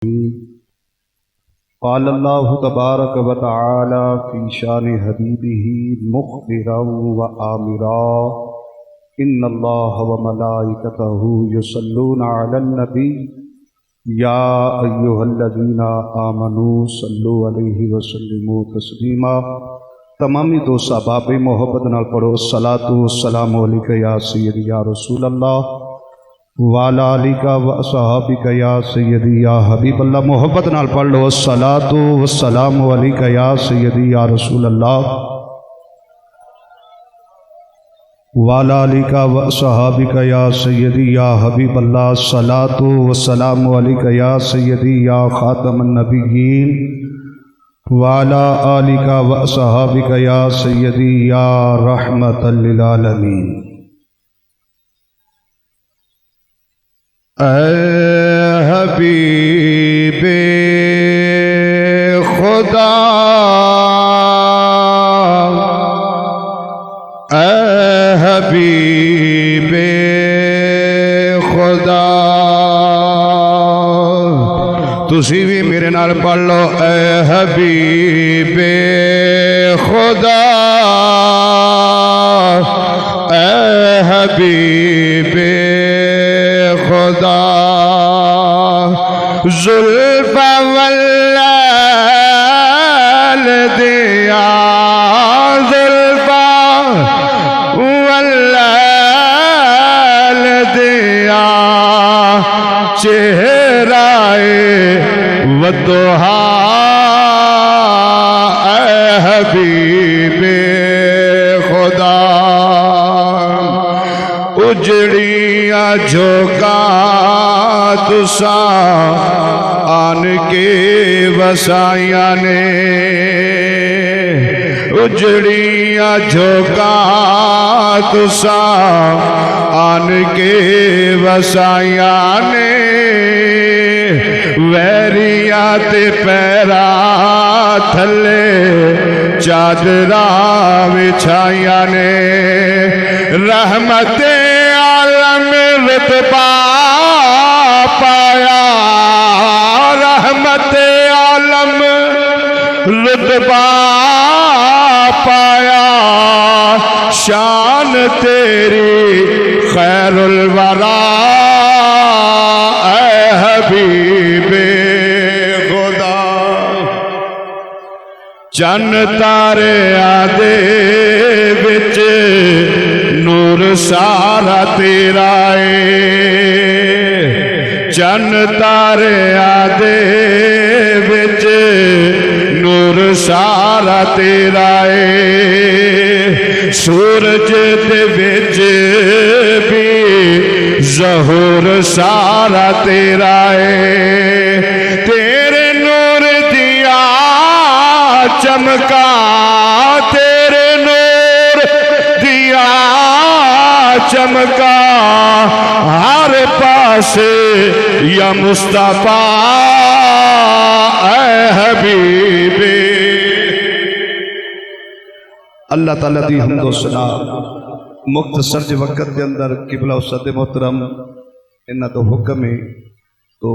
قال الله تبارك وتعالى في شان حبيبه مخبرا وآمرا إن الله وملائكته يصلون على النبي يا أيها الذين آمنوا صلوا عليه وسلموا تسليما۔ تمامی دوست احباب محبت نال پڑھو الصلاۃ والسلام علیک یا سیدی یا رسول اللہ وعلی آلک و اصحابک یا سیدی یا حبیب اللہ۔ محبت نال پڑھ لو الصلاۃ والسلام علیک یا سیدی یا رسول اللہ وعلی آلک و اصحابک یا سیدی یا حبیب اللہ۔ الصلاۃ والسلام علیک یا سیدی یا خاتم النبیین وعلی آلک و اصحابک یا سیدی یا رحمت للعالمین۔ اے حبیب خدا، اے حبیب خدا، تسی بھی میرے نال پڑھ لو اے حبیب خدا، اے حبیب خدا، زلفا واللیل دیا، زلفا واللیل دیا، چہرہ والضحا، اے حبیب خدا، اجڑیاں جھوکا تسا آن کے وسائیاں نے، اجڑیاں جھوکا تسا آن کے وسائیاں نے، ویریاں تے پیرا تھلے چادرہ بچھائیاں نے، رحمت عالم رتبہ پایا، رحمت عالم رتبہ پایا، شان تیری خیر الورا، اے حبیب خدا، چن تارے آدے بچ نور سارا تیرا ہے، چن تارے آدے بچ نور سارا تیرا ہے، سورج دے بچ بھی ظہور سارا تیرا ہے، تیرے نور دیا چمکا، تیرے نور دیا چمکا، ہر پاس یا مصطفیٰ، اے حبیب۔ اللہ تعالیٰ دی حمد و ثنا مختصر جے وقت کے اندر قبلہ و صد محترم انہاں تو حکم ہے تو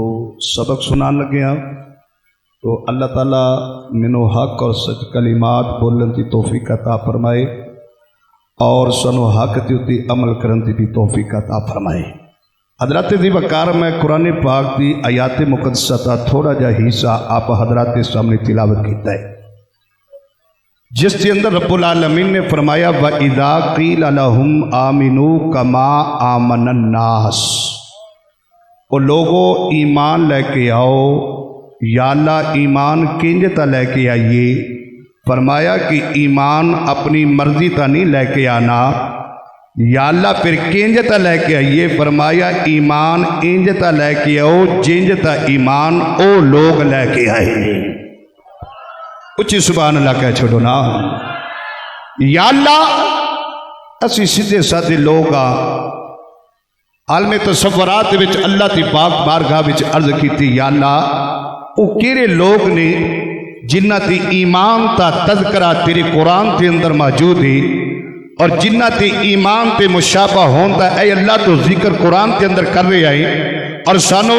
سبق سنان لگے ہیں، تو اللہ تعالیٰ منو حق اور سچ کلمات بولن کی توفیق عطا فرمائے اور سنو حق تی عمل کرن دی توفیق عطا فرمائے۔ حضرات دی وقار میں قرآن پاک دی آیات مقدسہ تا تھوڑا جا حصہ آپ حضرات کے سامنے تلاوت کیتا ہے، جس کے اندر رب العالمین نے فرمایا وَإِذَا قِيلَ لَهُمْ آمِنُوا كَمَا آمَنَ النَّاسِ، وہ لوگوں ایمان لے کے آؤ، یا اللہ ایمان کنجتا لے کے آئیے، فرمایا کہ ایمان اپنی مرضی تا نہیں لے کے آنا، یا اللہ پھر کنجتا لے کے آئیے، فرمایا ایمان انجتا لے کے آؤ جنجتا ایمان او لوگ لے کے آئے۔ اچھی سبحان اللہ کہہ چھوڑو نا، یا اللہ اسی سیدھے سادھے لوگ عالم تصورات وچ اللہ تی پاک بارگاہ وچ عرض کیتی، یا اللہ او کیڑے لوگ نے جنہ تی ایمان تا تذکرہ تیرے قرآن تے اندر موجود ہے، اور جنہ تے ایمان تے مشابہ ہوندا اے اللہ تو ذکر قرآن کے اندر کر رہے آئے، اور سانو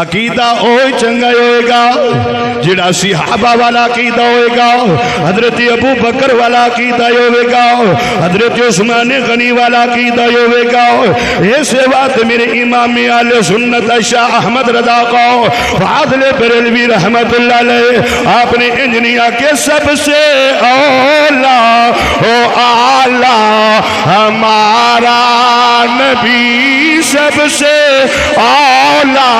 عقیدہ اوہی چنگا ہوئے گا جڑا صحابہ والا عقیدہ ہوئے گا، حضرت ابو بکر والا عقیدہ ہوئے گا، حضرت عثمان غنی والا عقیدہ ہوئے گا۔ ایسے بات میرے امام اہل سنت شاہ احمد رضا کو فاضل بریلوی رحمت اللہ علیہ آپ نے انجنیا کے سب سے اولا او اعلیٰ ہمارا نبی سب سے اولا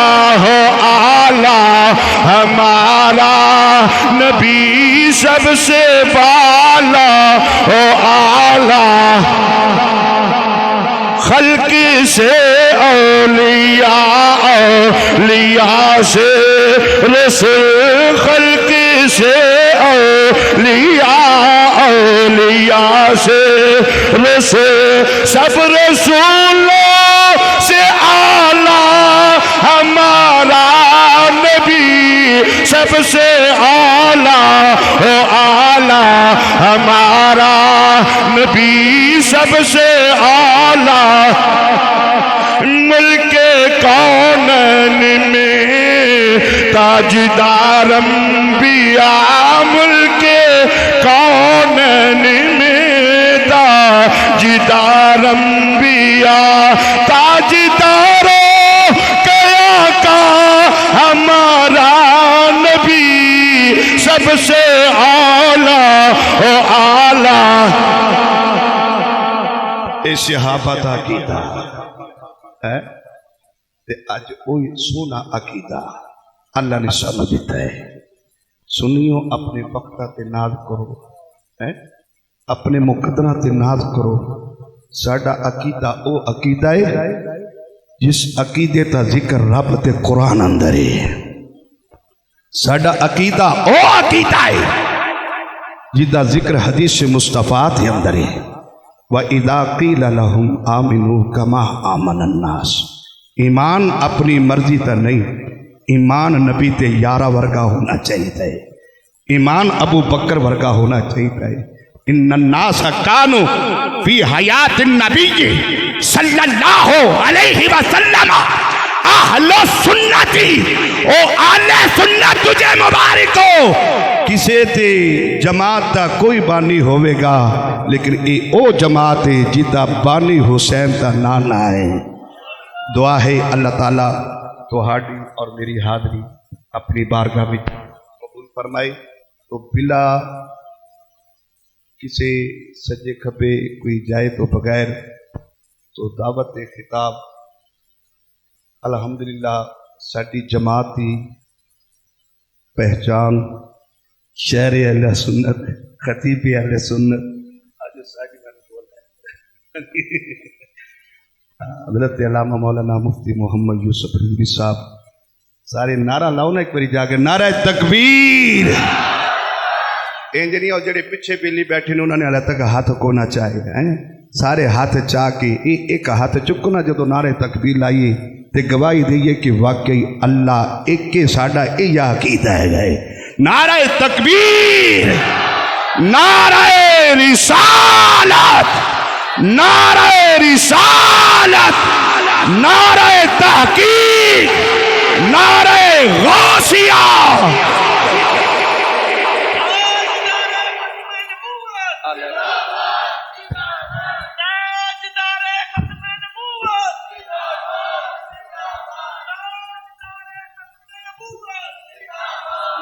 اعلیٰ ہمارا نبی سب سے بالا او اعلیٰ خلق سے اولیاء، اولیاء سے رسول، خلق سے اولیاء، اولیاء سے رسول، سب رسولوں سے اعلیٰ ہمارا نبی سب سے اعلیٰ او اعلیٰ ہمارا نبی سب سے اعلیٰ ملک کونین میں تاجدار انبیاء، ملک کونین میں تاجدار انبیاء، تاجداروں کیا کا ہمارا نبی سب سے اعلیٰ او اعلیٰ۔ اے صحابہ دا عقیدہ ہے تے اج کوئی سونا عقیدہ اللہ نے سمجھ دیتا ہے۔ سنیو اپنے وقتہ تے ناز کرو، اپنے مقدرہ تے ناز کرو۔ ساڈا عقیدہ او عقیدہ ہے جس عقیدے تا ذکر رب تے قرآن اندر ہے۔ ساڈا عقیدہ او عقیدہ ہے جدا ذکر حدیث مصطفیٰ تے اندر ہے۔ وَإِذَا قِيلَ لَهُمْ آمِنُوا كَمَا آمَنَ النَّاسِ۔ ایمان اپنی مرضی تا نہیں، ایمان نبی تے یارہ ورگا ہونا چاہیے، ایمان ابو بکر ورگا ہونا چاہیے۔ ان الناس کانوا فی حیات النبی صلی اللہ علیہ وسلم اہل سنتی، او اہل سنت تجھے مبارک ہو۔ کسے تے جماعت دا کوئی بانی ہوئے گا لیکن اے او جماعت ہے جدا بانی حسین تا نانا ہے۔ دعا ہے اللہ تعالیٰ تہاڈی اور میری حاضری اپنی بارگاہ میں قبول فرمائے۔ تو بلا کسی سجے کھبے کوئی جائے تو بغیر تو دعوت خطاب الحمدللہ ساڈی جماعتی پہچان شہر اہل سنت، خطیب اہل سنت، حضرت علامہ مولانا مفتی محمد یوسف رضوی صاحب سارے نعرہ لاؤ نا ایک باری جا کے، نعرہ تکبیر۔ انجنی اور جڑے پیچھے بیلی بیٹھے نے انہوں نے اللہ تک ہاتھ کونا چاہے سارے ہاتھ چاہ کے ایک ہاتھ چکنا جدو نعرہ تکبیر لائیے تے گواہی دئیے کہ واقعی اللہ ایک کے ساڈا یہ عقیدہ ہے گئے۔ نعرہ تکبیر، نعرہ رسالت، نعرہ رسالت، نعرہ تحقیق، نعرہ غوثیہ۔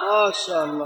ماشاءاللہ۔